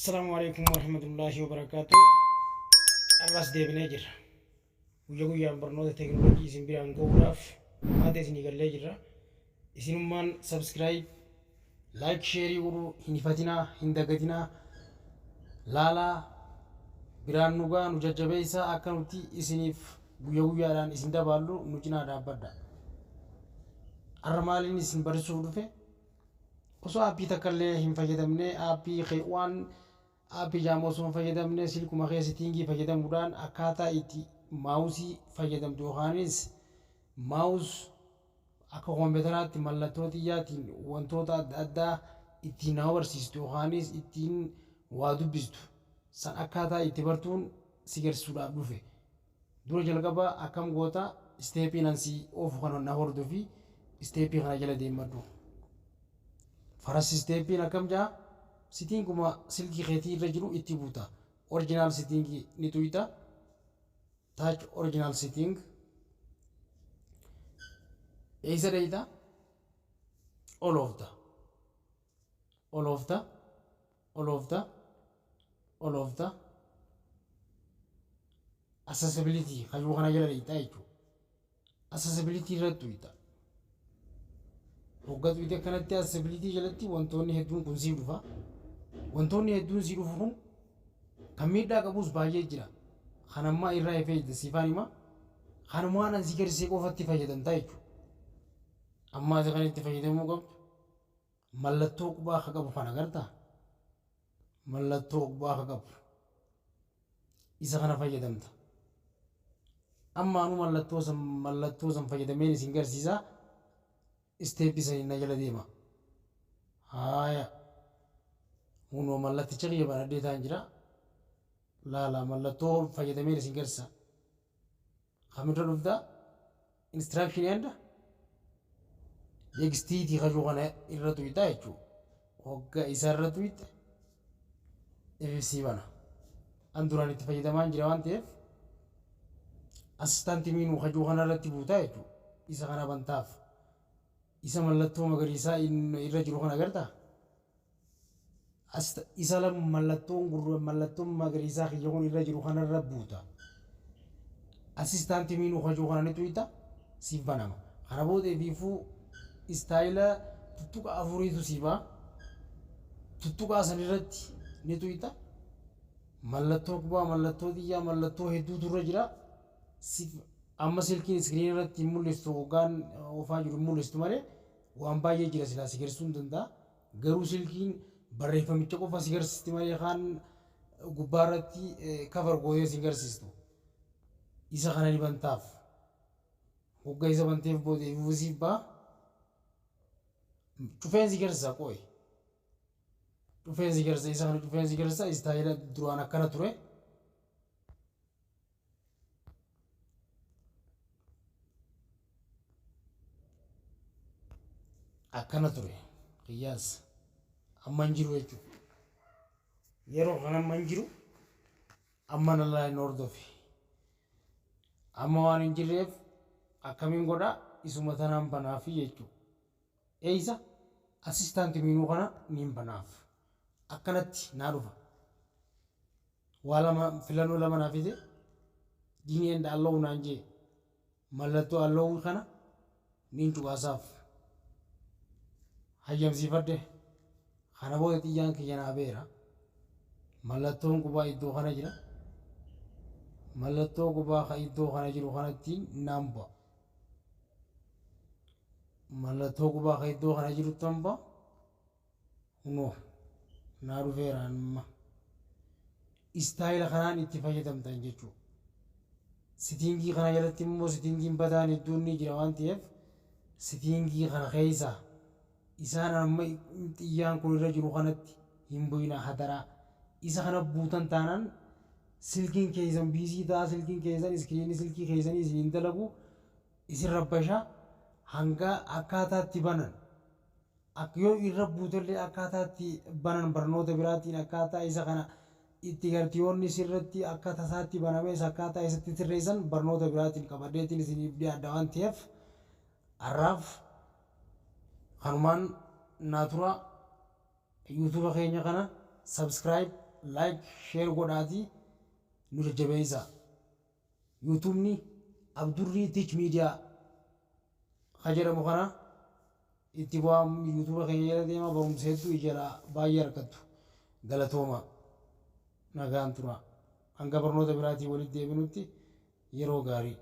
السلام عليكم ورحمة الله وبركاته. الراس دي بنجر ويجو يا برنامج تكنولوجي اسم بيران كوراف ما تسني قال لجرا اسم من سبسكرايب لايك شير يورو هنفتنا هندقتنا لالا بيران نوغا نججبيسا أكنوتي اسنيف ويجو يا ران اسم دبالو نجنا دابدا أرمالين اسم برسول في وسو أبي تكلم هم فجدمني أبي خيوان أبي جاموسون فجدمني سلكو مخيس تينجي فجدم ودان أكاتا إتي ماوسي فجدم دوخانيس ماوس أكو كمبيوترات ملتوتي ياتين وانتوتا أدا إتي ناورسيس دوخانيس إتين وادو بيستو سان أكاتا إتي برتون سيجر سودا بلوفي دور جلقبا أكم غوتا ستيبي نانسي أوفو خانو نهوردو في ستيبي خانا جلا ديمردو فرس ستيبين أكم جا سيتين كما سلكي خيتي رجلو اتبوتا أوريجينال سيتينغي نتويتا تاج أوريجينال سيتينغ إيسا ريتا all of the accessibility خجو خنا جلا ريتا يجو accessibility رتويتا وقت ويدا كانت accessibility جلتي وانتوني هدون كن زيروفا وانتوني هدون زيروفون كميدا كابوس باجي جرا خنما إيراي فيد سيفاني ما خنما أنا ذكر سيكو فتي فايدن تايجو أما إذا كانت فايدة موقف ملتوك با خقب فانا قرتا ملتوك با خقب إذا كان فايدة متا أما أنو ملتوزم فايدة ميني سنجر سيزا استيبي سين نجلا ديما هايا ونو ملت تشغي بنا دي تانجرا لا ملتو فايدة ميري سنجرسا خمسة رفدا instruction يندا يكستي تي خجوغنا إرتو يتايجو وقا إسارتو يت سيبانا أندوراني تفايدة مانجرا وانتيف أسستانتي مينو خجوغنا رتبو تايجو إسا غنا بنتاف isa mallattoo magariisaa irra jiru kana agartaa isa lam mallattoon magariisaa kiyya kun irra jiru kanarra buuta asistaanti miinuu hojuu kana ni tuyita siif banama kana boodee biifuu istaayila tuttuqa afuriitu siibaa tuttuqaa san irratti ni tuyita mallattoo kubaa mallattoo xiyyaa mallattoo hedduutu irra jira siif amma silkiin iskiriin irratti mul'istu hoggaan ofaa jiru mul'istu malee waan baay'ee jira silaa si garsiisuu hin danda'a garuu silkiin barreeffamicha qofa si garsiisti malee kaan gubbaa irratti kafar gooyee si garsiistu isa kana ni bantaaf hoggaa isa banteef boodee fuusiif baa cufeen si garsiisa qooyi cufeen si garsiisa isa kana cufeen si garsiisa istaayila duraan akkana ture akkana ture qiyyaas amma hin jiru jechuudha yeroo kana amma hin jiru amma nalaa hin hordofi amma waan hin jirreef akkamiin godha isuma tanaan banaafi jechuudha eeysa asistaanti miinuu kana niin banaaf akkanatti naa dhufa waa lama filannoo lama naa fide diineen daalloo naan jee mallattoo alloo kana niin cugaasaaf hayyamsiifadde kana booda xiyyaan kiyya naa beera mallattoon qubaa iddoo kana jira mallattoo qubaa iddoo kana jiru kanattiin naan bu'a mallattoo qubaa iddoo kana jiru tan bu'a kunoo naa dhufeera amma istaayila kanaan itti fayyadamtan jechuudha sitiingii kana jalatti immoo sitiingiin badaan hedduun ni jira waan ta'eef sitiingii kana keessaa isaan amma xiyyaan kun irra jiru kanatti hin bu'ina hadaraa isa kana buutan taanaan silkiin keessan biisii ta'a silkiin keessan iskiriinii silkii keessanii isin dalagu isin rabbashaa hanga akkaataatti banan akka yoo irra buutellee akkaataatti banan barnoota biraatiin akkaataa isa kana itti gartiyoonni sirratti akkaataa isaatti banamees akkaataa isatti sirreessan barnoota biraatiin qabaddeetiin isiniif dhiyaadha waan ta'eef har'aaf kanumaan naaturaa yuutuuba keenya kana subscribe like share godhaati nu jajjabeessa yuutuubni abdurrii teach media jedhamu kana itti bu'aa yuutuuba keenya jala deema barumsa hedduu ijala baay'ee argattu galatooma nagaan tura hanga barnoota biraatii walitti deebinutti yeroo gaarii